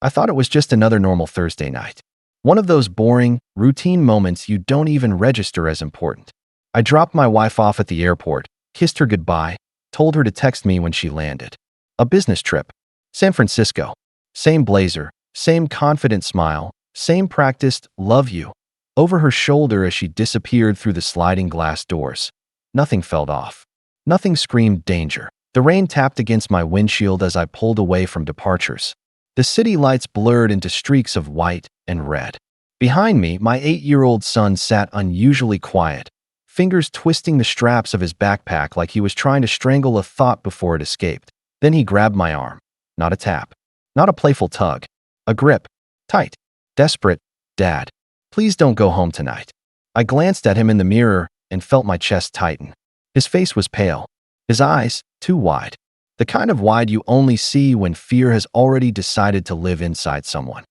I thought it was just another normal Thursday night. One of those boring, routine moments you don't even register as important. I dropped my wife off at the airport, kissed her goodbye, told her to text me when she landed. A business trip. San Francisco. Same blazer, same confident smile, same practiced "love you" over her shoulder as she disappeared through the sliding glass doors. Nothing felt off. Nothing screamed danger. The rain tapped against my windshield as I pulled away from departures. The city lights blurred into streaks of white and red. Behind me, my 8-year-old son sat unusually quiet, fingers twisting the straps of his backpack like he was trying to strangle a thought before it escaped. Then he grabbed my arm. Not a tap. Not a playful tug. A grip. Tight. Desperate. "Dad, please don't go home tonight." I glanced at him in the mirror and felt my chest tighten. His face was pale. His eyes, too wide. The kind of wide you only see when fear has already decided to live inside someone.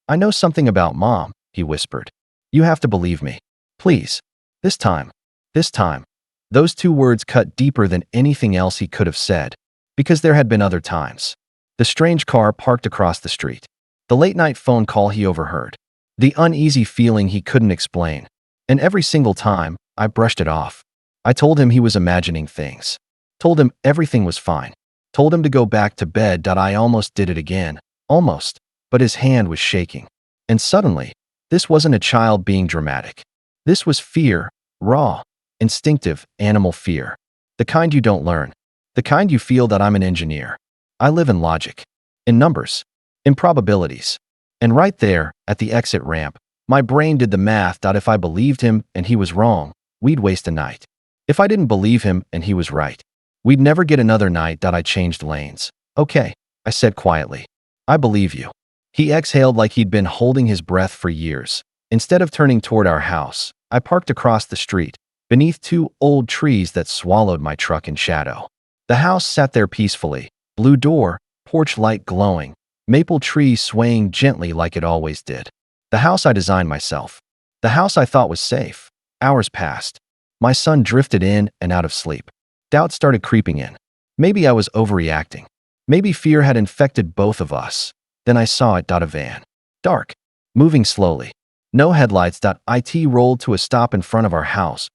"I know something about Mom," he whispered. "You have to believe me. Please. This time. This time." Those two words cut deeper than anything else he could have said, because there had been other times. The strange car parked across the street. The late-night phone call he overheard. The uneasy feeling he couldn't explain. And every single time, I brushed it off. I told him he was imagining things. Told him everything was fine. Told him to go back to bed. I almost did it again. Almost. But his hand was shaking. And suddenly, this wasn't a child being dramatic. This was fear. Raw. Instinctive, animal fear. The kind you don't learn. The kind you feel. I'm an engineer. I live in logic. In numbers. In probabilities. And right there, at the exit ramp, my brain did the math. If I believed him and he was wrong, we'd waste a night. If I didn't believe him and he was right, we'd never get another night. I changed lanes. "Okay," I said quietly. "I believe you." He exhaled like he'd been holding his breath for years. Instead of turning toward our house, I parked across the street, beneath 2 old trees that swallowed my truck in shadow. The house sat there peacefully, blue door, porch light glowing, maple tree swaying gently like it always did. The house I designed myself. The house I thought was safe. Hours passed. My son drifted in and out of sleep. Doubt started creeping in. Maybe I was overreacting. Maybe fear had infected both of us. Then I saw it. A van. Dark. Moving slowly. No headlights. It rolled to a stop in front of our house.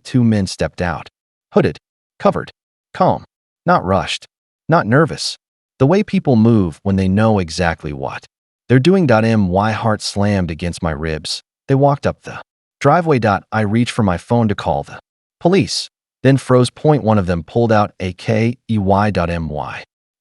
2 men stepped out. Hooded. Covered. Calm. Not rushed. Not nervous. The way people move when they know exactly what they're doing. My heart slammed against my ribs. They walked up the driveway. I reached for my phone to call the police, then froze. One of them pulled out a key.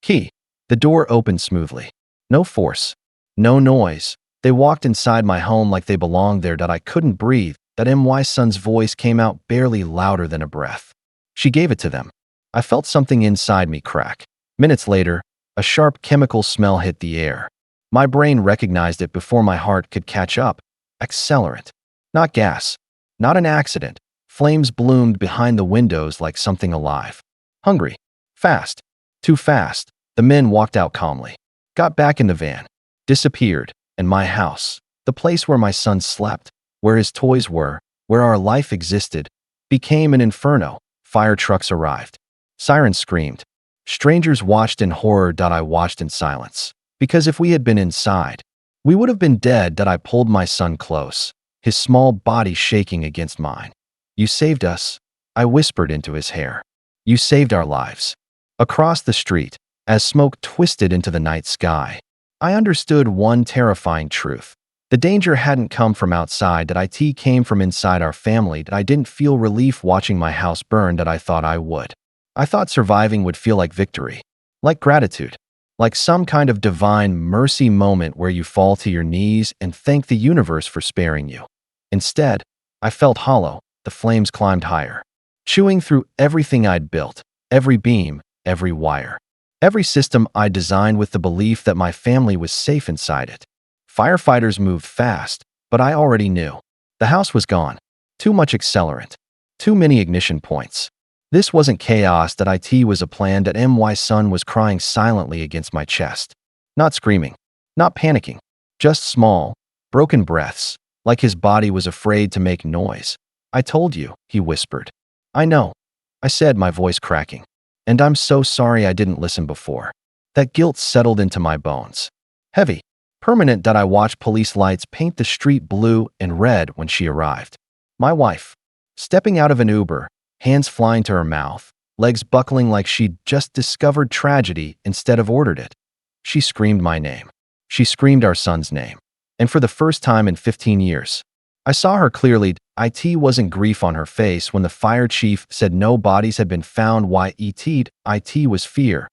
Key. The door opened smoothly. No force. No noise. They walked inside my home like they belonged there. I couldn't breathe. My son's voice came out barely louder than a breath. "She gave it to them." I felt something inside me crack. Minutes later, a sharp chemical smell hit the air. My brain recognized it before my heart could catch up. Accelerant. Not gas. Not an accident. Flames bloomed behind the windows like something alive. Hungry. Fast. Too fast. The men walked out calmly. Got back in the van. Disappeared. And my house, the place where my son slept, where his toys were, where our life existed, became an inferno. Fire trucks arrived. Sirens screamed. Strangers watched in horror. I watched in silence. Because if we had been inside, we would have been dead. I pulled my son close, his small body shaking against mine. "You saved us," I whispered into his hair. "You saved our lives." Across the street, as smoke twisted into the night sky, I understood one terrifying truth. The danger hadn't come from outside. It came from inside our family. I didn't feel relief watching my house burn. I thought I would. I thought surviving would feel like victory, like gratitude, like some kind of divine mercy moment where you fall to your knees and thank the universe for sparing you. Instead, I felt hollow. The flames climbed higher, chewing through everything I'd built, every beam, every wire, every system I designed with the belief that my family was safe inside it. Firefighters moved fast, but I already knew. The house was gone. Too much accelerant. Too many ignition points. This wasn't chaos. It was a plan. My son was crying silently against my chest. Not screaming. Not panicking. Just small, broken breaths, like his body was afraid to make noise. "I told you," he whispered. "I know," I said, my voice cracking. "And I'm so sorry I didn't listen before." That guilt settled into my bones. Heavy. Permanent. I watched police lights paint the street blue and red when she arrived. My wife, stepping out of an Uber, hands flying to her mouth, legs buckling like she'd just discovered tragedy instead of ordered it. She screamed my name. She screamed our son's name. And for the first time in 15 years, I saw her clearly. It wasn't grief on her face when the fire chief said no bodies had been found. It was fear.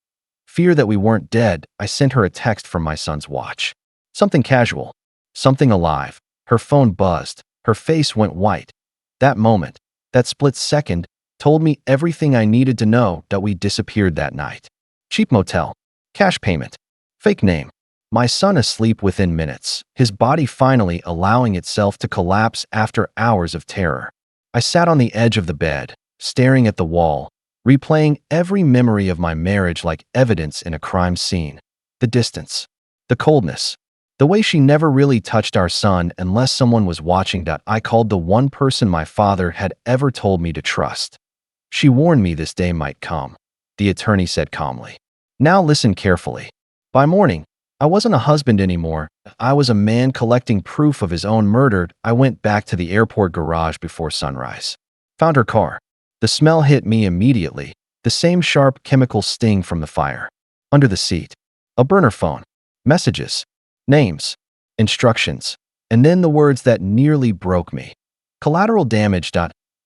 Fear that we weren't dead. I sent her a text from my son's watch. Something casual. Something alive. Her phone buzzed. Her face went white. That moment, that split second, told me everything I needed to know. That we disappeared that night. Cheap motel. Cash payment. Fake name. My son asleep within minutes, his body finally allowing itself to collapse after hours of terror. I sat on the edge of the bed, staring at the wall, replaying every memory of my marriage like evidence in a crime scene. The distance. The coldness. The way she never really touched our son unless someone was watching. I called the one person my father had ever told me to trust. She warned me this day might come, the attorney said calmly. Now listen carefully. By morning, I wasn't a husband anymore. I was a man collecting proof of his own murder. I went back to the airport garage before sunrise. Found her car. The smell hit me immediately, the same sharp chemical sting from the fire. Under the seat. A burner phone. Messages. Names. Instructions. And then the words that nearly broke me. Collateral damage.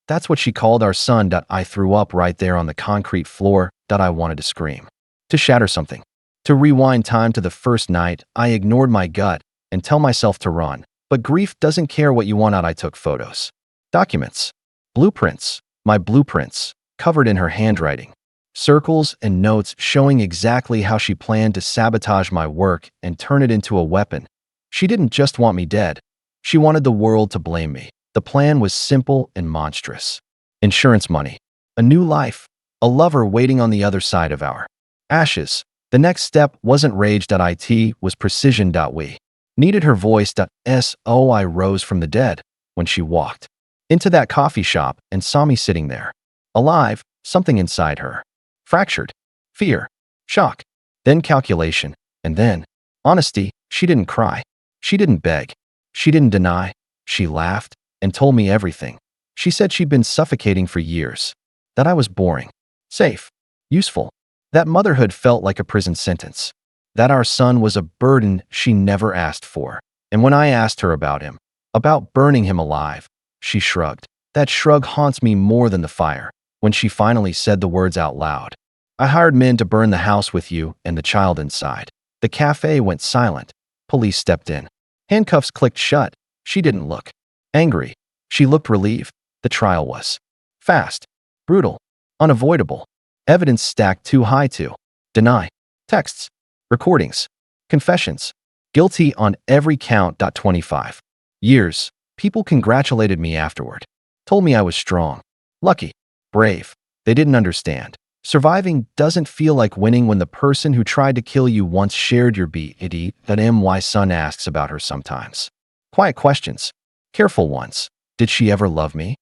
That's what she called our son. I threw up right there on the concrete floor. I wanted to scream. To shatter something. To rewind time to the first night, I ignored my gut and tell myself to run. But grief doesn't care what you want. I took photos. Documents. Blueprints. My blueprints, covered in her handwriting. Circles and notes showing exactly how she planned to sabotage my work and turn it into a weapon. She didn't just want me dead. She wanted the world to blame me. The plan was simple and monstrous. Insurance money. A new life. A lover waiting on the other side of our ashes. The next step wasn't rage. It was precision. We needed her voice. I rose from the dead when she walked into that coffee shop and saw me sitting there. Alive, something inside her. Fractured. Fear. Shock. Then calculation. And then honesty. She didn't cry. She didn't beg. She didn't deny. She laughed and told me everything. She said she'd been suffocating for years. That I was boring. Safe. Useful. That motherhood felt like a prison sentence. That our son was a burden she never asked for. And when I asked her about him, about burning him alive, she shrugged. That shrug haunts me more than the fire. When she finally said the words out loud. I hired men to burn the house with you and the child inside. The cafe went silent. Police stepped in. Handcuffs clicked shut. She didn't look angry. She looked relieved. The trial was fast, brutal, unavoidable. Evidence stacked too high to deny. Texts, recordings, confessions. Guilty on every count. 25 years. People congratulated me afterward. Told me I was strong, lucky, brave. They didn't understand. Surviving doesn't feel like winning when the person who tried to kill you once shared your BD. My son asks about her sometimes. Quiet questions. Careful ones. Did she ever love me?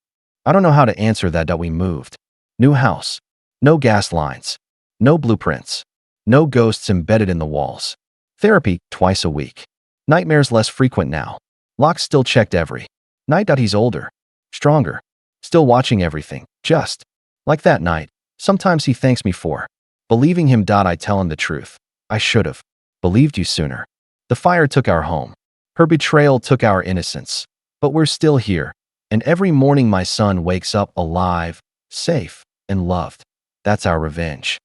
I don't know how to answer that. We moved. New house. No gas lines. No blueprints. No ghosts embedded in the walls. Therapy twice a week. Nightmares less frequent now. Locks still checked every night. He's older. Stronger. Still watching everything. Just like that night. Sometimes he thanks me for believing him. I tell him the truth. I should have believed you sooner. The fire took our home. Her betrayal took our innocence. But we're still here. And every morning my son wakes up alive, safe, and loved. That's our revenge.